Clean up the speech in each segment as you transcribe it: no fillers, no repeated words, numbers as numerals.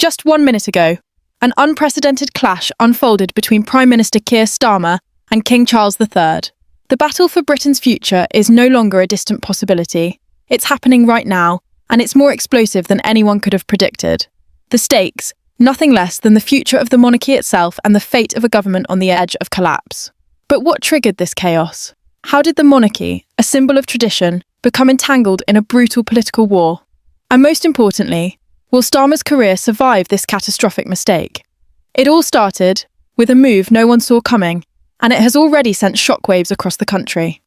Just 1 minute ago, an unprecedented clash unfolded between Prime Minister Keir Starmer and King Charles III. The battle for Britain's future is no longer a distant possibility. It's happening right now, and it's more explosive than anyone could have predicted. The stakes, nothing less than the future of the monarchy itself and the fate of a government on the edge of collapse. But what triggered this chaos? How did the monarchy, a symbol of tradition, become entangled in a brutal political war? And most importantly, will Starmer's career survive this catastrophic mistake? It all started with a move no one saw coming, and it has already sent shockwaves across the country.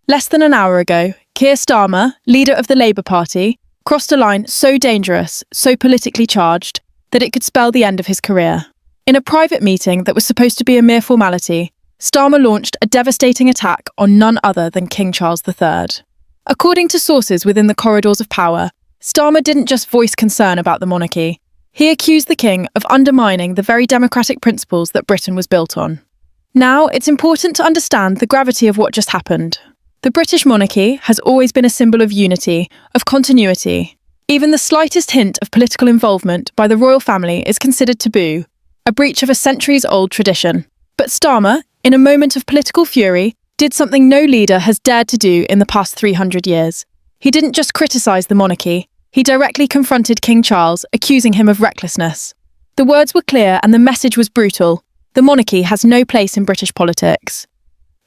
Less than an hour ago, Keir Starmer, leader of the Labour Party, crossed a line so dangerous, so politically charged, that it could spell the end of his career. In a private meeting that was supposed to be a mere formality, Starmer launched a devastating attack on none other than King Charles III. According to sources within the corridors of power, Starmer didn't just voice concern about the monarchy. He accused the king of undermining the very democratic principles that Britain was built on. Now, it's important to understand the gravity of what just happened. The British monarchy has always been a symbol of unity, of continuity. Even the slightest hint of political involvement by the royal family is considered taboo, a breach of a centuries-old tradition. But Starmer, in a moment of political fury, did something no leader has dared to do in the past 300 years. He didn't just criticise the monarchy, he directly confronted King Charles, accusing him of recklessness. The words were clear and the message was brutal. The monarchy has no place in British politics.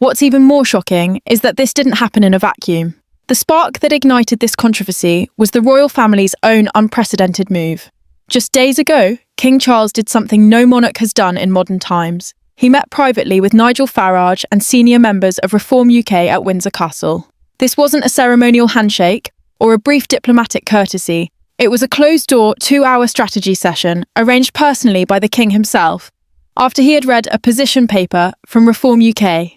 What's even more shocking is that this didn't happen in a vacuum. The spark that ignited this controversy was the royal family's own unprecedented move. Just days ago, King Charles did something no monarch has done in modern times. He met privately with Nigel Farage and senior members of Reform UK at Windsor Castle. This wasn't a ceremonial handshake or a brief diplomatic courtesy. It was a closed-door 2-hour strategy session arranged personally by the King himself after he had read a position paper from Reform UK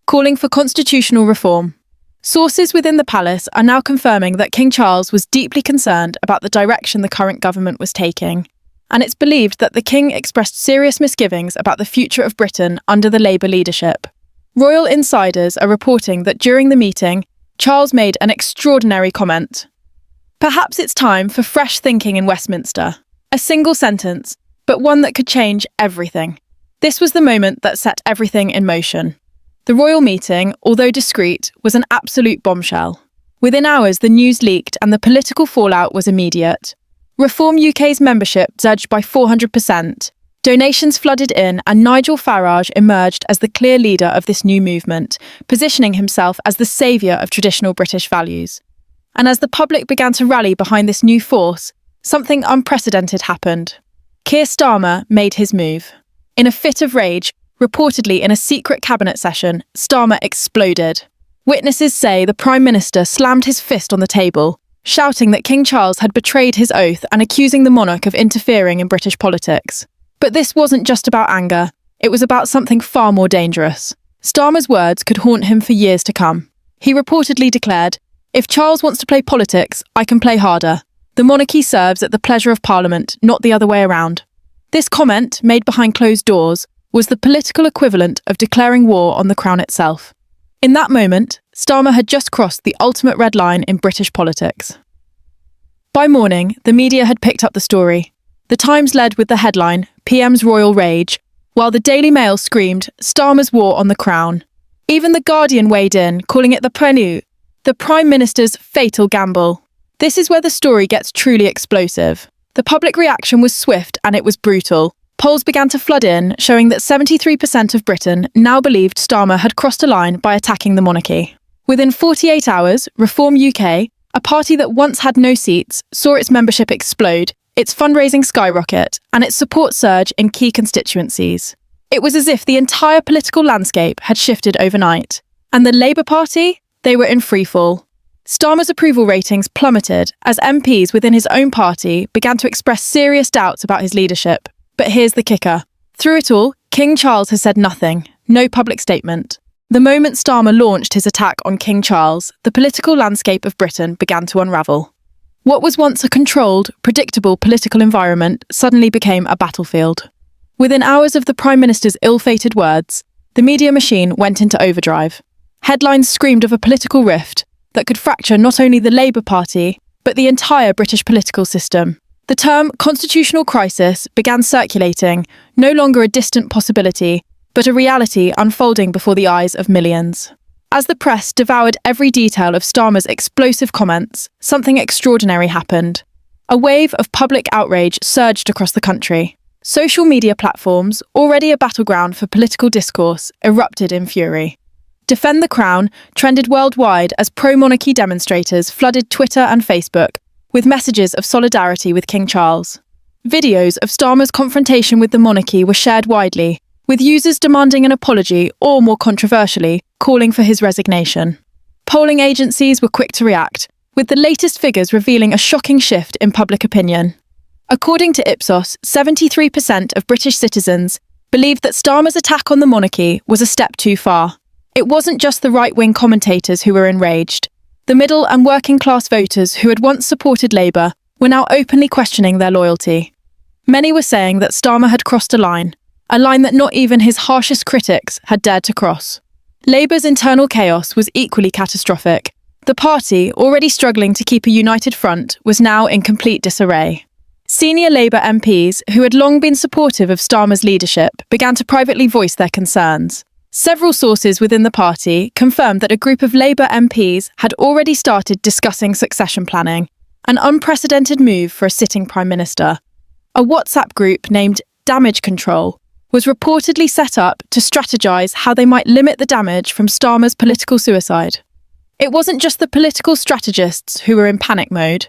calling for constitutional reform. Sources within the palace are now confirming that King Charles was deeply concerned about the direction the current government was taking, and it's believed that the King expressed serious misgivings about the future of Britain under the Labour leadership. Royal insiders are reporting that during the meeting, Charles made an extraordinary comment. Perhaps it's time for fresh thinking in Westminster. A single sentence, but one that could change everything. This was the moment that set everything in motion. The royal meeting, although discreet, was an absolute bombshell. Within hours, the news leaked and the political fallout was immediate. Reform UK's membership surged by 400%. Donations flooded in and Nigel Farage emerged as the clear leader of this new movement, positioning himself as the saviour of traditional British values. And as the public began to rally behind this new force, something unprecedented happened. Keir Starmer made his move. In a fit of rage, reportedly in a secret cabinet session, Starmer exploded. Witnesses say the Prime Minister slammed his fist on the table, shouting that King Charles had betrayed his oath and accusing the monarch of interfering in British politics. But this wasn't just about anger, it was about something far more dangerous. Starmer's words could haunt him for years to come. He reportedly declared, "If Charles wants to play politics, I can play harder. The monarchy serves at the pleasure of Parliament, not the other way around." This comment, made behind closed doors, was the political equivalent of declaring war on the Crown itself. In that moment, Starmer had just crossed the ultimate red line in British politics. By morning, the media had picked up the story. The Times led with the headline, "PM's Royal Rage," while the Daily Mail screamed, "Starmer's War on the Crown." Even The Guardian weighed in, calling it the prelude, the Prime Minister's fatal gamble. This is where the story gets truly explosive. The public reaction was swift and it was brutal. Polls began to flood in, showing that 73% of Britain now believed Starmer had crossed a line by attacking the monarchy. Within 48 hours, Reform UK, a party that once had no seats, saw its membership explode, its fundraising skyrocket, and its support surge in key constituencies. It was as if the entire political landscape had shifted overnight. And the Labour Party? They were in freefall. Starmer's approval ratings plummeted as MPs within his own party began to express serious doubts about his leadership. But here's the kicker. Through it all, King Charles has said nothing, no public statement. The moment Starmer launched his attack on King Charles, the political landscape of Britain began to unravel. What was once a controlled, predictable political environment suddenly became a battlefield. Within hours of the Prime Minister's ill-fated words, the media machine went into overdrive. Headlines screamed of a political rift that could fracture not only the Labour Party, but the entire British political system. The term constitutional crisis began circulating, no longer a distant possibility, but a reality unfolding before the eyes of millions. As the press devoured every detail of Starmer's explosive comments, something extraordinary happened. A wave of public outrage surged across the country. Social media platforms, already a battleground for political discourse, erupted in fury. Defend the Crown trended worldwide as pro-monarchy demonstrators flooded Twitter and Facebook with messages of solidarity with King Charles. Videos of Starmer's confrontation with the monarchy were shared widely, with users demanding an apology or, more controversially, calling for his resignation. Polling agencies were quick to react, with the latest figures revealing a shocking shift in public opinion. According to Ipsos, 73% of British citizens believed that Starmer's attack on the monarchy was a step too far. It wasn't just the right-wing commentators who were enraged. The middle and working-class voters who had once supported Labour were now openly questioning their loyalty. Many were saying that Starmer had crossed a line that not even his harshest critics had dared to cross. Labour's internal chaos was equally catastrophic. The party, already struggling to keep a united front, was now in complete disarray. Senior Labour MPs, who had long been supportive of Starmer's leadership, began to privately voice their concerns. Several sources within the party confirmed that a group of Labour MPs had already started discussing succession planning, an unprecedented move for a sitting Prime Minister. A WhatsApp group named Damage Control was reportedly set up to strategise how they might limit the damage from Starmer's political suicide. It wasn't just the political strategists who were in panic mode.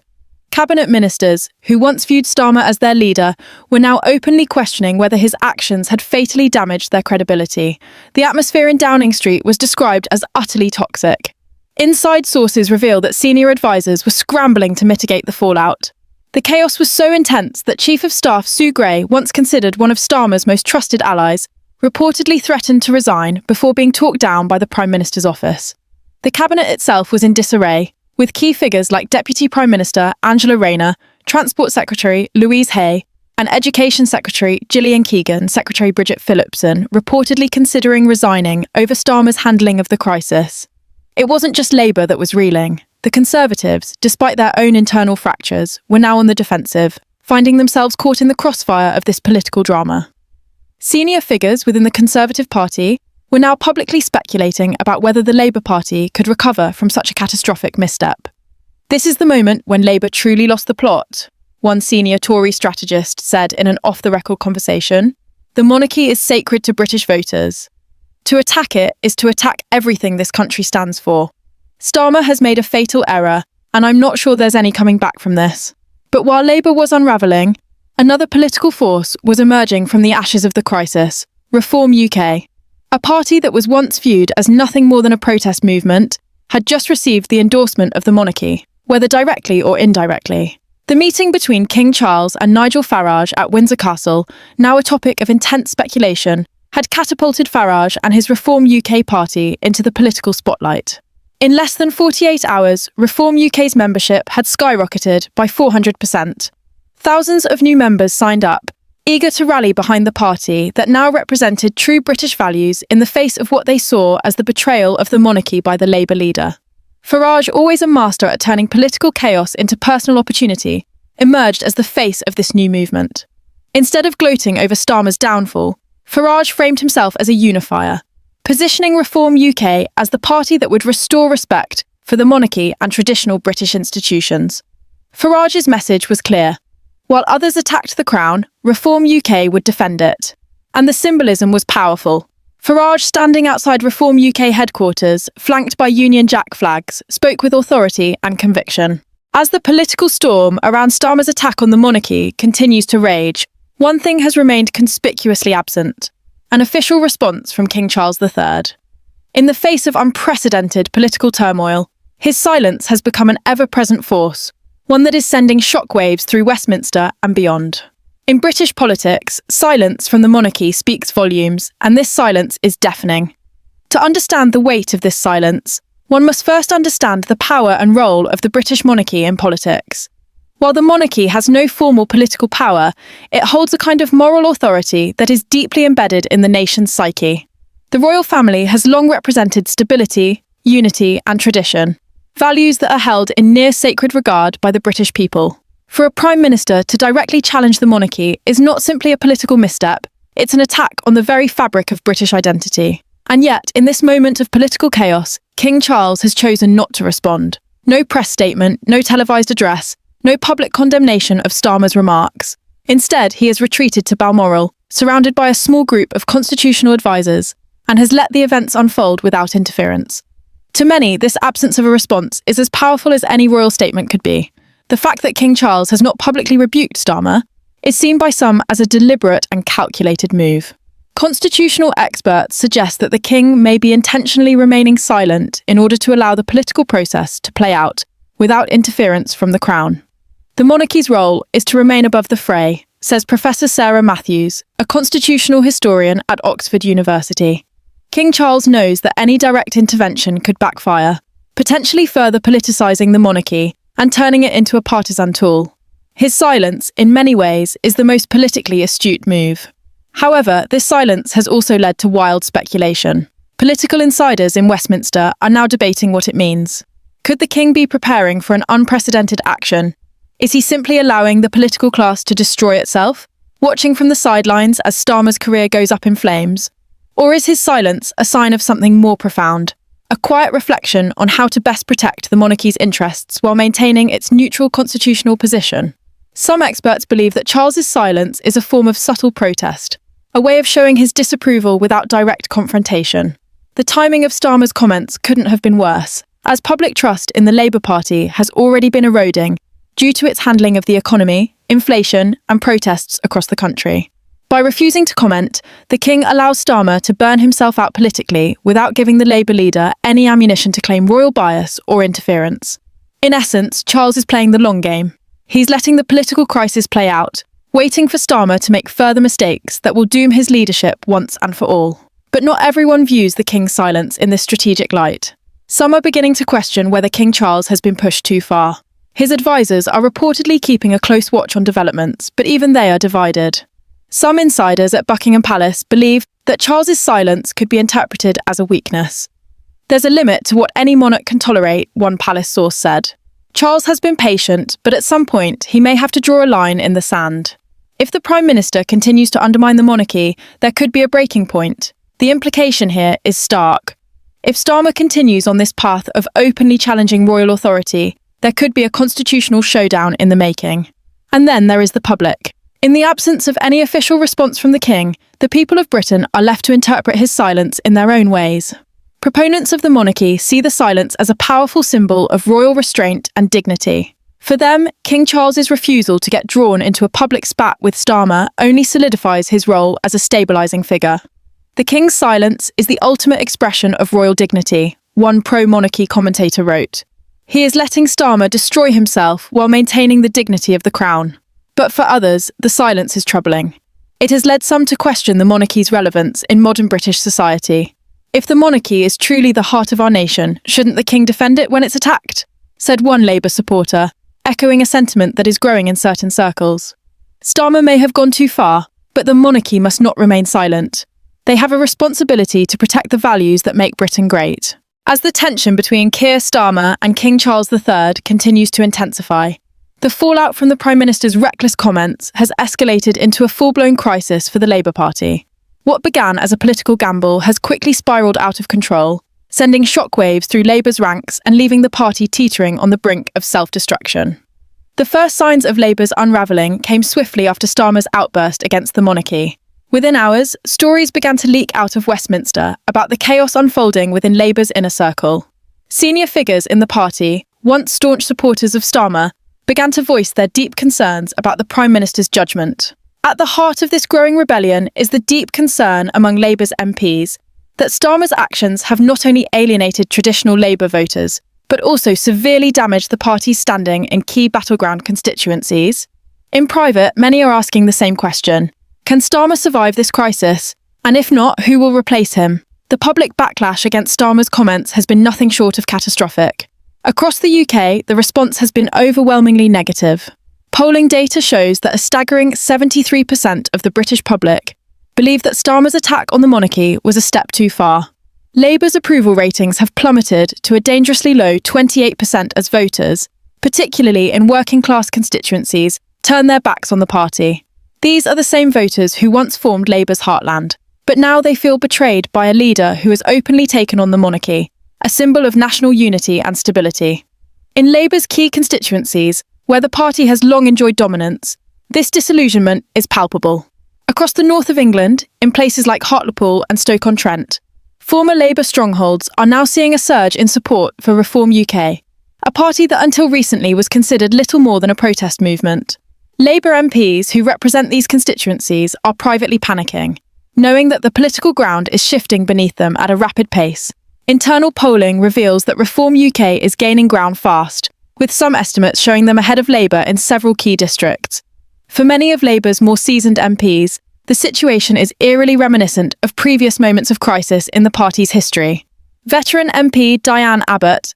Cabinet ministers, who once viewed Starmer as their leader, were now openly questioning whether his actions had fatally damaged their credibility. The atmosphere in Downing Street was described as utterly toxic. Inside sources reveal that senior advisors were scrambling to mitigate the fallout. The chaos was so intense that Chief of Staff Sue Gray, once considered one of Starmer's most trusted allies, reportedly threatened to resign before being talked down by the Prime Minister's office. The cabinet itself was in disarray, with key figures like Deputy Prime Minister Angela Rayner, Transport Secretary Louise Hay, and Education Secretary Gillian Keegan, Secretary Bridget Phillipson, reportedly considering resigning over Starmer's handling of the crisis. It wasn't just Labour that was reeling. The Conservatives, despite their own internal fractures, were now on the defensive, finding themselves caught in the crossfire of this political drama. Senior figures within the Conservative Party were now publicly speculating about whether the Labour Party could recover from such a catastrophic misstep. "This is the moment when Labour truly lost the plot," one senior Tory strategist said in an off-the-record conversation. "The monarchy is sacred to British voters. To attack it is to attack everything this country stands for. Starmer has made a fatal error, and I'm not sure there's any coming back from this." But while Labour was unravelling, another political force was emerging from the ashes of the crisis: Reform UK. A party that was once viewed as nothing more than a protest movement had just received the endorsement of the monarchy, whether directly or indirectly. The meeting between King Charles and Nigel Farage at Windsor Castle, now a topic of intense speculation, had catapulted Farage and his Reform UK party into the political spotlight. In less than 48 hours, Reform UK's membership had skyrocketed by 400%. Thousands of new members signed up, eager to rally behind the party that now represented true British values in the face of what they saw as the betrayal of the monarchy by the Labour leader. Farage, always a master at turning political chaos into personal opportunity, emerged as the face of this new movement. Instead of gloating over Starmer's downfall, Farage framed himself as a unifier, positioning Reform UK as the party that would restore respect for the monarchy and traditional British institutions. Farage's message was clear. While others attacked the Crown, Reform UK would defend it. And the symbolism was powerful. Farage, standing outside Reform UK headquarters, flanked by Union Jack flags, spoke with authority and conviction. As the political storm around Starmer's attack on the monarchy continues to rage, one thing has remained conspicuously absent: an official response from King Charles III. In the face of unprecedented political turmoil, his silence has become an ever-present force, one that is sending shockwaves through Westminster and beyond. In British politics, silence from the monarchy speaks volumes, and this silence is deafening. To understand the weight of this silence, one must first understand the power and role of the British monarchy in politics. While the monarchy has no formal political power, it holds a kind of moral authority that is deeply embedded in the nation's psyche. The royal family has long represented stability, unity, and tradition, values that are held in near sacred regard by the British people. For a Prime Minister to directly challenge the monarchy is not simply a political misstep, it's an attack on the very fabric of British identity. And yet, in this moment of political chaos, King Charles has chosen not to respond. No press statement, no televised address, no public condemnation of Starmer's remarks. Instead, he has retreated to Balmoral, surrounded by a small group of constitutional advisors, and has let the events unfold without interference. To many, this absence of a response is as powerful as any royal statement could be. The fact that King Charles has not publicly rebuked Starmer is seen by some as a deliberate and calculated move. Constitutional experts suggest that the king may be intentionally remaining silent in order to allow the political process to play out without interference from the Crown. The monarchy's role is to remain above the fray, says Professor Sarah Matthews, a constitutional historian at Oxford University. King Charles knows that any direct intervention could backfire, potentially further politicising the monarchy and turning it into a partisan tool. His silence, in many ways, is the most politically astute move. However, this silence has also led to wild speculation. Political insiders in Westminster are now debating what it means. Could the king be preparing for an unprecedented action? Is he simply allowing the political class to destroy itself, watching from the sidelines as Starmer's career goes up in flames? Or is his silence a sign of something more profound? A quiet reflection on how to best protect the monarchy's interests while maintaining its neutral constitutional position? Some experts believe that Charles's silence is a form of subtle protest, a way of showing his disapproval without direct confrontation. The timing of Starmer's comments couldn't have been worse, as public trust in the Labour Party has already been eroding due to its handling of the economy, inflation, and protests across the country. By refusing to comment, the king allows Starmer to burn himself out politically without giving the Labour leader any ammunition to claim royal bias or interference. In essence, Charles is playing the long game. He's letting the political crisis play out, waiting for Starmer to make further mistakes that will doom his leadership once and for all. But not everyone views the king's silence in this strategic light. Some are beginning to question whether King Charles has been pushed too far. His advisors are reportedly keeping a close watch on developments, but even they are divided. Some insiders at Buckingham Palace believe that Charles's silence could be interpreted as a weakness. There's a limit to what any monarch can tolerate, one palace source said. Charles has been patient, but at some point he may have to draw a line in the sand. If the Prime Minister continues to undermine the monarchy, there could be a breaking point. The implication here is stark. If Starmer continues on this path of openly challenging royal authority, there could be a constitutional showdown in the making. And then there is the public. In the absence of any official response from the king, the people of Britain are left to interpret his silence in their own ways. Proponents of the monarchy see the silence as a powerful symbol of royal restraint and dignity. For them, King Charles's refusal to get drawn into a public spat with Starmer only solidifies his role as a stabilising figure. The king's silence is the ultimate expression of royal dignity, one pro-monarchy commentator wrote. He is letting Starmer destroy himself while maintaining the dignity of the crown. But for others, the silence is troubling. It has led some to question the monarchy's relevance in modern British society. If the monarchy is truly the heart of our nation, shouldn't the king defend it when it's attacked? Said one Labour supporter, echoing a sentiment that is growing in certain circles. Starmer may have gone too far, but the monarchy must not remain silent. They have a responsibility to protect the values that make Britain great. As the tension between Keir Starmer and King Charles III continues to intensify, the fallout from the Prime Minister's reckless comments has escalated into a full-blown crisis for the Labour Party. What began as a political gamble has quickly spiralled out of control, sending shockwaves through Labour's ranks and leaving the party teetering on the brink of self-destruction. The first signs of Labour's unravelling came swiftly after Starmer's outburst against the monarchy. Within hours, stories began to leak out of Westminster about the chaos unfolding within Labour's inner circle. Senior figures in the party, once staunch supporters of Starmer, began to voice their deep concerns about the Prime Minister's judgment. At the heart of this growing rebellion is the deep concern among Labour's MPs that Starmer's actions have not only alienated traditional Labour voters, but also severely damaged the party's standing in key battleground constituencies. In private, many are asking the same question. Can Starmer survive this crisis? And if not, who will replace him? The public backlash against Starmer's comments has been nothing short of catastrophic. Across the UK, the response has been overwhelmingly negative. Polling data shows that a staggering 73% of the British public believe that Starmer's attack on the monarchy was a step too far. Labour's approval ratings have plummeted to a dangerously low 28% as voters, particularly in working-class constituencies, turn their backs on the party. These are the same voters who once formed Labour's heartland, but now they feel betrayed by a leader who has openly taken on the monarchy, a symbol of national unity and stability. In Labour's key constituencies, where the party has long enjoyed dominance, this disillusionment is palpable. Across the north of England, in places like Hartlepool and Stoke-on-Trent, former Labour strongholds are now seeing a surge in support for Reform UK, a party that until recently was considered little more than a protest movement. Labour MPs who represent these constituencies are privately panicking, knowing that the political ground is shifting beneath them at a rapid pace. Internal polling reveals that Reform UK is gaining ground fast, with some estimates showing them ahead of Labour in several key districts. For many of Labour's more seasoned MPs, the situation is eerily reminiscent of previous moments of crisis in the party's history. Veteran MP Diane Abbott,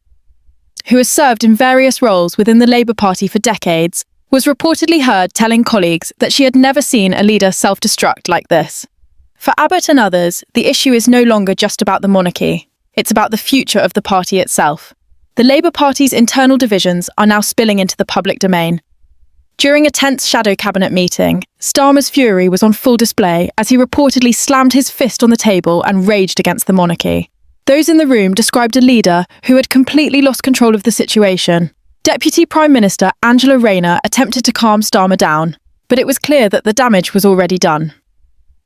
who has served in various roles within the Labour Party for decades, was reportedly heard telling colleagues that she had never seen a leader self-destruct like this. For Abbott and others, the issue is no longer just about the monarchy. It's about the future of the party itself. The Labour Party's internal divisions are now spilling into the public domain. During a tense shadow cabinet meeting, Starmer's fury was on full display as he reportedly slammed his fist on the table and raged against the monarchy. Those in the room described a leader who had completely lost control of the situation. Deputy Prime Minister Angela Rayner attempted to calm Starmer down, but it was clear that the damage was already done.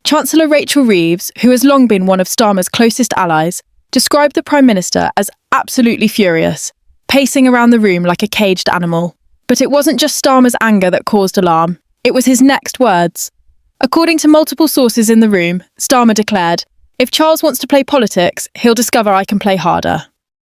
Chancellor Rachel Reeves, who has long been one of Starmer's closest allies, described the Prime Minister as absolutely furious, pacing around the room like a caged animal. But it wasn't just Starmer's anger that caused alarm, it was his next words. According to multiple sources in the room, Starmer declared, "If Charles wants to play politics, he'll discover I can play harder."